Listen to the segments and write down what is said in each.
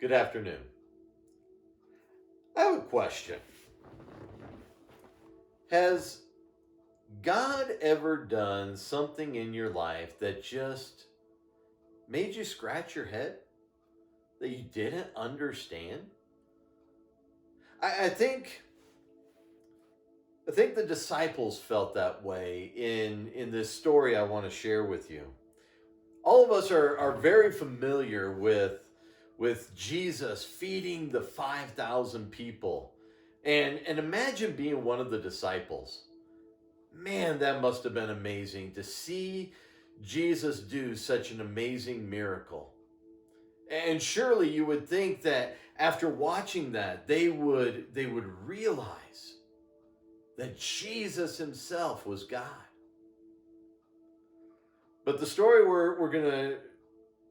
Good afternoon. I have a question. Has God ever done something in your life that just made you scratch your head that you didn't understand? I think the disciples felt that way in this story I want to share with you. All of us are very familiar with Jesus feeding the 5,000 people. And imagine being one of the disciples. Man, that must have been amazing to see Jesus do such an amazing miracle. And surely you would think that after watching that, they would realize that Jesus himself was God. But the story we're going to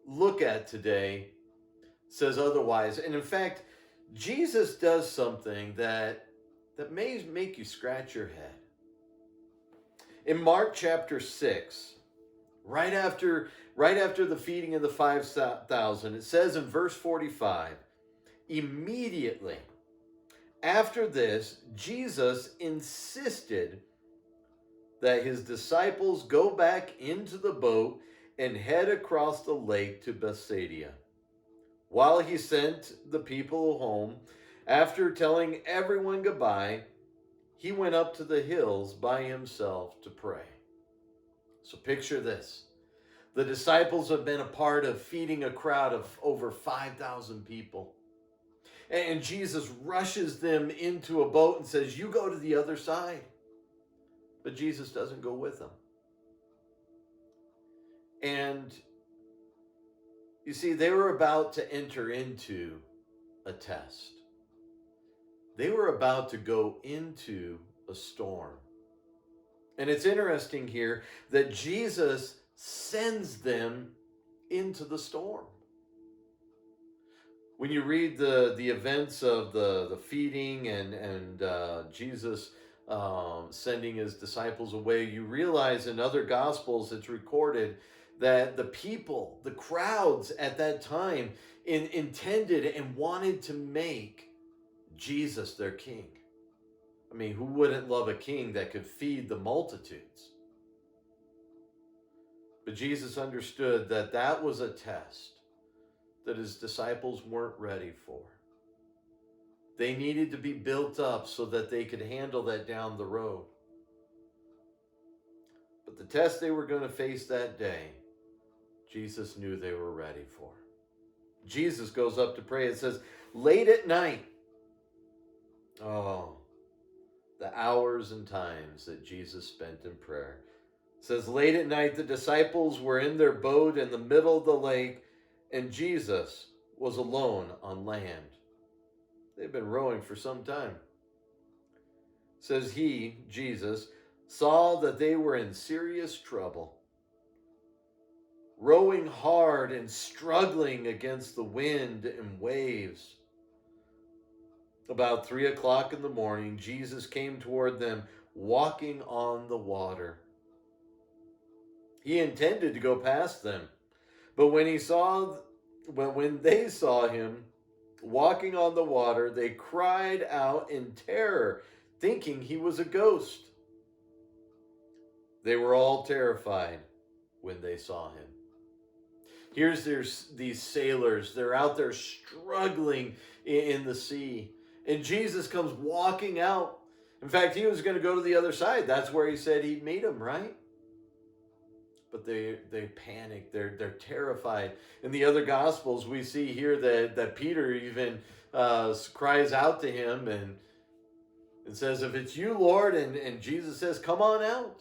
look at today says otherwise. And in fact, Jesus does something that may make you scratch your head. In Mark chapter 6, right after the feeding of the 5,000, it says in verse 45, immediately after this, Jesus insisted that his disciples go back into the boat and head across the lake to Bethsaida. While he sent the people home, after telling everyone goodbye, he went up to the hills by himself to pray. So picture this. The disciples have been a part of feeding a crowd of over 5,000 people. And Jesus rushes them into a boat and says, "You go to the other side." But Jesus doesn't go with them. And you see, they were about to enter into a test. They were about to go into a storm. And it's interesting here that Jesus sends them into the storm. When you read the events of the feeding and Jesus sending his disciples away, you realize in other gospels it's recorded that the people, the crowds at that time intended and wanted to make Jesus their king. I mean, who wouldn't love a king that could feed the multitudes? But Jesus understood that that was a test that his disciples weren't ready for. They needed to be built up so that they could handle that down the road. But the test they were going to face that day, Jesus knew they were ready for. Jesus goes up to pray. It says, late at night. Oh, the hours and times that Jesus spent in prayer. It says, late at night, the disciples were in their boat in the middle of the lake, and Jesus was alone on land. They've been rowing for some time. It says he, Jesus, saw that they were in serious trouble, rowing hard and struggling against the wind and waves. About 3 o'clock in the morning, Jesus came toward them, walking on the water. He intended to go past them, but when they saw him walking on the water, they cried out in terror, thinking he was a ghost. They were all terrified when they saw him. Here's these sailors. They're out there struggling in the sea. And Jesus comes walking out. In fact, he was going to go to the other side. That's where he said he'd meet them, right? But they panic. They're terrified. In the other Gospels, we see here that Peter even cries out to him and says, "If it's you, Lord," and Jesus says, "Come on out."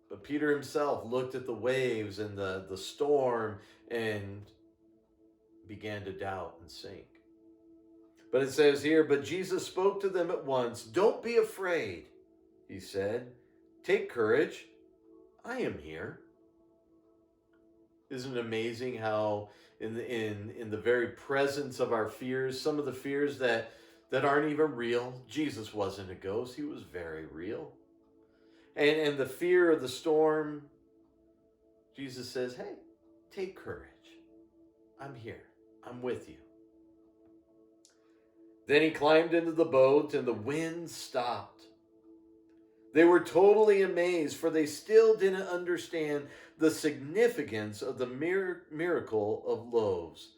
But Peter himself looked at the waves and the storm and began to doubt and sink. But it says here, but Jesus spoke to them at once. "Don't be afraid," he said. "Take courage. I am here." Isn't it amazing how in the very presence of our fears, some of the fears that aren't even real, Jesus wasn't a ghost. He was very real. And the fear of the storm, Jesus says, "Hey, take courage. I'm here. I'm with you. Then he climbed into the boat and the wind stopped. They were totally amazed, for they still didn't understand the significance of the miracle of loaves.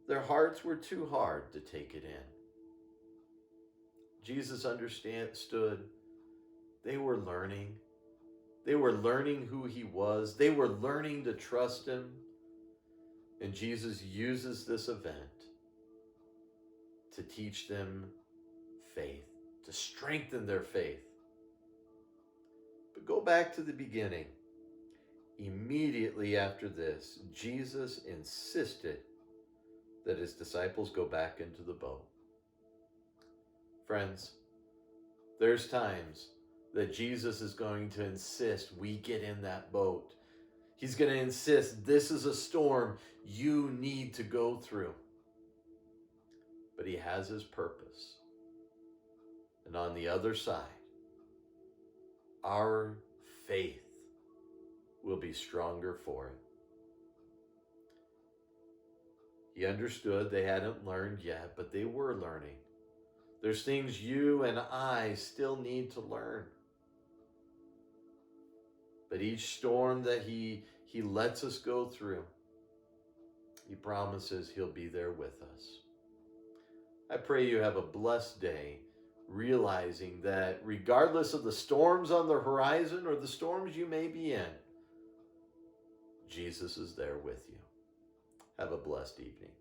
Their hearts were too hard to take it in. Jesus understood. They were learning. They were learning who he was. They were learning to trust him. And Jesus uses this event to teach them faith, to strengthen their faith. But go back to the beginning. Immediately after this, Jesus insisted that his disciples go back into the boat. Friends, there's times that Jesus is going to insist we get in that boat. He's going to insist this is a storm you need to go through. But he has his purpose. And on the other side, our faith will be stronger for it. He understood they hadn't learned yet, but they were learning. There's things you and I still need to learn. But each storm that he lets us go through, he promises he'll be there with us. I pray you have a blessed day, realizing that regardless of the storms on the horizon or the storms you may be in, Jesus is there with you. Have a blessed evening.